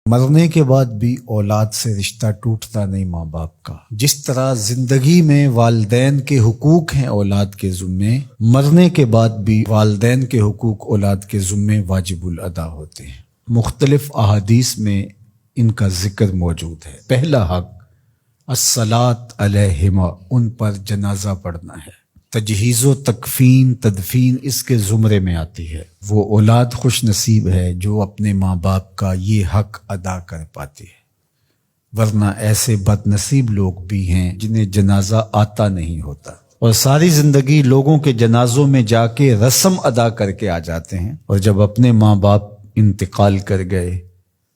مرنے کے بعد بھی اولاد سے رشتہ ٹوٹتا نہیں ماں باپ کا۔ جس طرح زندگی میں والدین کے حقوق ہیں اولاد کے ذمے، مرنے کے بعد بھی والدین کے حقوق اولاد کے ذمے واجب الادا ہوتے ہیں۔ مختلف احادیث میں ان کا ذکر موجود ہے۔ پہلا حق الصلاۃ علیہما، ان پر جنازہ پڑھنا ہے۔ تجہیز و تکفین تدفین اس کے زمرے میں آتی ہے۔ وہ اولاد خوش نصیب ہے جو اپنے ماں باپ کا یہ حق ادا کر پاتی ہے، ورنہ ایسے بد نصیب لوگ بھی ہیں جنہیں جنازہ آتا نہیں ہوتا اور ساری زندگی لوگوں کے جنازوں میں جا کے رسم ادا کر کے آ جاتے ہیں، اور جب اپنے ماں باپ انتقال کر گئے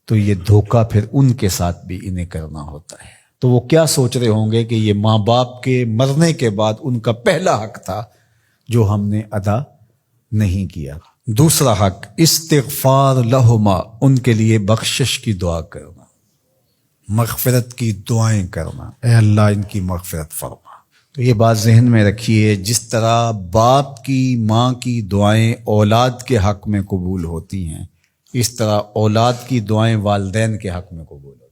تو یہ دھوکہ پھر ان کے ساتھ بھی انہیں کرنا ہوتا ہے۔ تو وہ کیا سوچ رہے ہوں گے کہ یہ ماں باپ کے مرنے کے بعد ان کا پہلا حق تھا جو ہم نے ادا نہیں کیا۔ دوسرا حق استغفار لہما، ان کے لیے بخشش کی دعا کرنا، مغفرت کی دعائیں کرنا، اے اللہ ان کی مغفرت فرما۔ تو یہ بات ذہن میں رکھیے، جس طرح باپ کی ماں کی دعائیں اولاد کے حق میں قبول ہوتی ہیں، اس طرح اولاد کی دعائیں والدین کے حق میں قبول ہوتی ہیں۔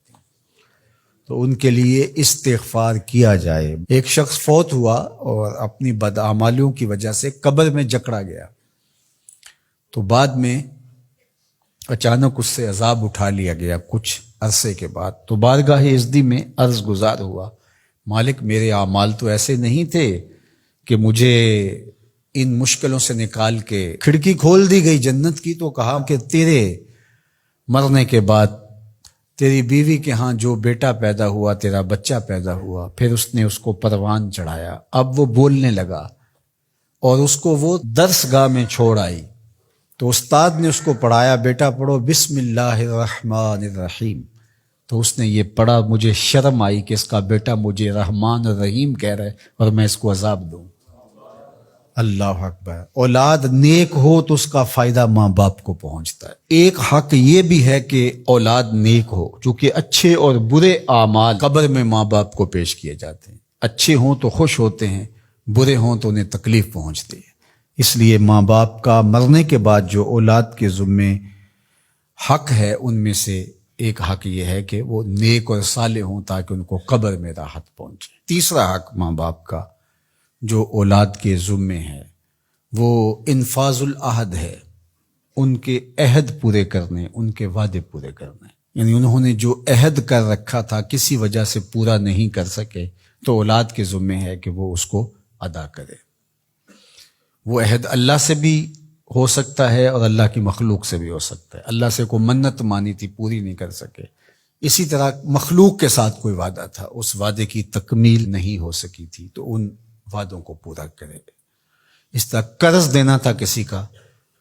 تو ان کے لیے استغفار کیا جائے۔ ایک شخص فوت ہوا اور اپنی بدعمالیوں کی وجہ سے قبر میں جکڑا گیا، تو بعد میں اچانک اس سے عذاب اٹھا لیا گیا کچھ عرصے کے بعد۔ تو بارگاہ عزدی میں عرض گزار ہوا، مالک میرے اعمال تو ایسے نہیں تھے کہ مجھے ان مشکلوں سے نکال کے کھڑکی کھول دی گئی جنت کی، تو کہا کہ تیرے مرنے کے بعد تیری بیوی کے ہاں جو بیٹا پیدا ہوا، تیرا بچہ پیدا ہوا، پھر اس نے اس کو پروان چڑھایا، اب وہ بولنے لگا اور اس کو وہ درس گاہ میں چھوڑ آئی، تو استاد نے اس کو پڑھایا، بیٹا پڑھو بسم اللہ الرحمن الرحیم، تو اس نے یہ پڑھا، مجھے شرم آئی کہ اس کا بیٹا مجھے رحمان الرحیم کہہ رہا ہے اور میں اس کو عذاب دوں۔ اللہ اکبر۔ اولاد نیک ہو تو اس کا فائدہ ماں باپ کو پہنچتا ہے۔ ایک حق یہ بھی ہے کہ اولاد نیک ہو، چونکہ اچھے اور برے اعمال قبر میں ماں باپ کو پیش کیے جاتے ہیں۔ اچھے ہوں تو خوش ہوتے ہیں، برے ہوں تو انہیں تکلیف پہنچتی ہے۔ اس لیے ماں باپ کا مرنے کے بعد جو اولاد کے ذمے حق ہے، ان میں سے ایک حق یہ ہے کہ وہ نیک اور صالح ہوں تاکہ ان کو قبر میں راحت پہنچے۔ تیسرا حق ماں باپ کا جو اولاد کے ذمے ہے وہ انفاذ العہد ہے، ان کے عہد پورے کرنے، ان کے وعدے پورے کرنے۔ یعنی انہوں نے جو عہد کر رکھا تھا کسی وجہ سے پورا نہیں کر سکے، تو اولاد کے ذمے ہے کہ وہ اس کو ادا کرے۔ وہ عہد اللہ سے بھی ہو سکتا ہے اور اللہ کی مخلوق سے بھی ہو سکتا ہے۔ اللہ سے کوئی منت مانی تھی، پوری نہیں کر سکے، اسی طرح مخلوق کے ساتھ کوئی وعدہ تھا، اس وعدے کی تکمیل نہیں ہو سکی تھی، تو ان وعدوں کو پورا کرے۔ اس طرح قرض دینا تھا کسی کا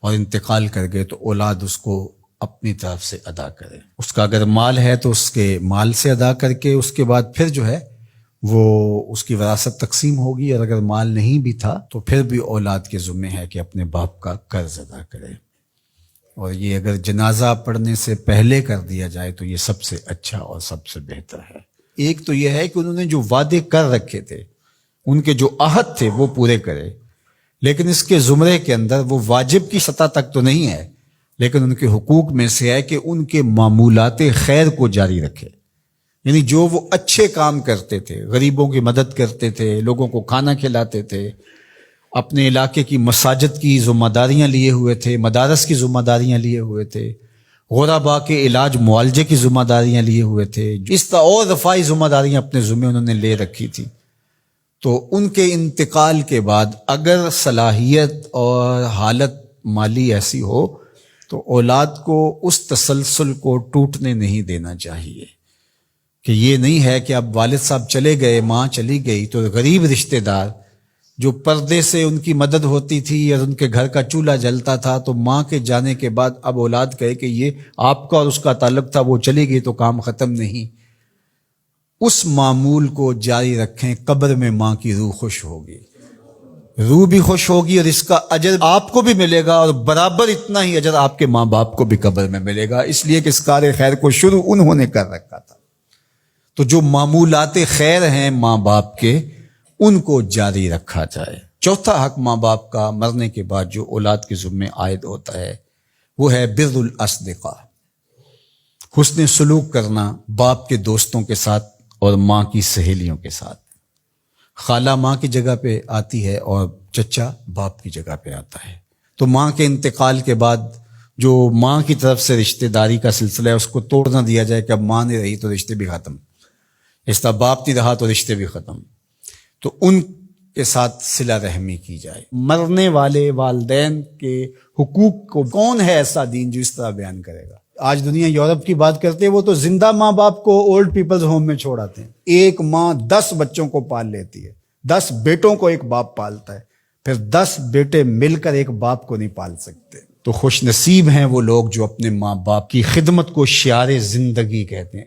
اور انتقال کر گئے، تو اولاد اس کو اپنی طرف سے ادا کرے۔ اس کا اگر مال ہے تو اس کے مال سے ادا کر کے اس کے بعد پھر جو ہے وہ اس کی وراثت تقسیم ہوگی، اور اگر مال نہیں بھی تھا تو پھر بھی اولاد کے ذمہ ہے کہ اپنے باپ کا قرض ادا کرے، اور یہ اگر جنازہ پڑھنے سے پہلے کر دیا جائے تو یہ سب سے اچھا اور سب سے بہتر ہے۔ ایک تو یہ ہے کہ انہوں نے جو وعدے کر رکھے تھے، ان کے جو عہد تھے وہ پورے کرے، لیکن اس کے زمرے کے اندر وہ واجب کی سطح تک تو نہیں ہے، لیکن ان کے حقوق میں سے ہے کہ ان کے معمولات خیر کو جاری رکھے۔ یعنی جو وہ اچھے کام کرتے تھے، غریبوں کی مدد کرتے تھے، لوگوں کو کھانا کھلاتے تھے، اپنے علاقے کی مساجد کی ذمہ داریاں لیے ہوئے تھے، مدارس کی ذمہ داریاں لیے ہوئے تھے، غرباء کے علاج معالجے کی ذمہ داریاں لیے ہوئے تھے، اس طرح اور رفاعی ذمہ داریاں اپنے ذمہ انہوں نے لے رکھی تھی، تو ان کے انتقال کے بعد اگر صلاحیت اور حالت مالی ایسی ہو تو اولاد کو اس تسلسل کو ٹوٹنے نہیں دینا چاہیے، کہ یہ نہیں ہے کہ اب والد صاحب چلے گئے، ماں چلی گئی، تو غریب رشتہ دار جو پردے سے ان کی مدد ہوتی تھی اور ان کے گھر کا چولہا جلتا تھا، تو ماں کے جانے کے بعد اب اولاد کہے کہ یہ آپ کا اور اس کا تعلق تھا، وہ چلی گئی تو کام ختم نہیں۔ اس معمول کو جاری رکھیں، قبر میں ماں کی روح خوش ہوگی، روح بھی خوش ہوگی، اور اس کا اجر آپ کو بھی ملے گا، اور برابر اتنا ہی اجر آپ کے ماں باپ کو بھی قبر میں ملے گا، اس لیے کہ اس کار خیر کو شروع انہوں نے کر رکھا تھا۔ تو جو معمولات خیر ہیں ماں باپ کے، ان کو جاری رکھا جائے۔ چوتھا حق ماں باپ کا مرنے کے بعد جو اولاد کے ذمہ عائد ہوتا ہے وہ ہے بر الاصدقاء، حسن سلوک کرنا باپ کے دوستوں کے ساتھ اور ماں کی سہیلیوں کے ساتھ. خالہ ماں کی جگہ پہ آتی ہے اور چچا باپ کی جگہ پہ آتا ہے. تو ماں کے انتقال کے بعد جو ماں کی طرف سے رشتہ داری کا سلسلہ ہے اس کو توڑ نہ دیا جائے کہ اب ماں نہیں رہی تو رشتے بھی ختم، اس طرح باپ نہیں رہا تو رشتے بھی ختم. تو ان کے ساتھ صلہ رحمی کی جائے. مرنے والے والدین کے حقوق کو کون ہے ایسا دین جو اس طرح بیان کرے گا؟ آج دنیا یورپ کی بات کرتے ہیں، وہ تو زندہ ماں باپ کو اولڈ پیپلز ہوم میں چھوڑ آتے ہیں. ایک ماں 10 بچوں کو پال لیتی ہے، 10 بیٹوں کو ایک باپ پالتا ہے، پھر 10 بیٹے مل کر ایک باپ کو نہیں پال سکتے. تو خوش نصیب ہیں وہ لوگ جو اپنے ماں باپ کی خدمت کو شعار زندگی کہتے ہیں.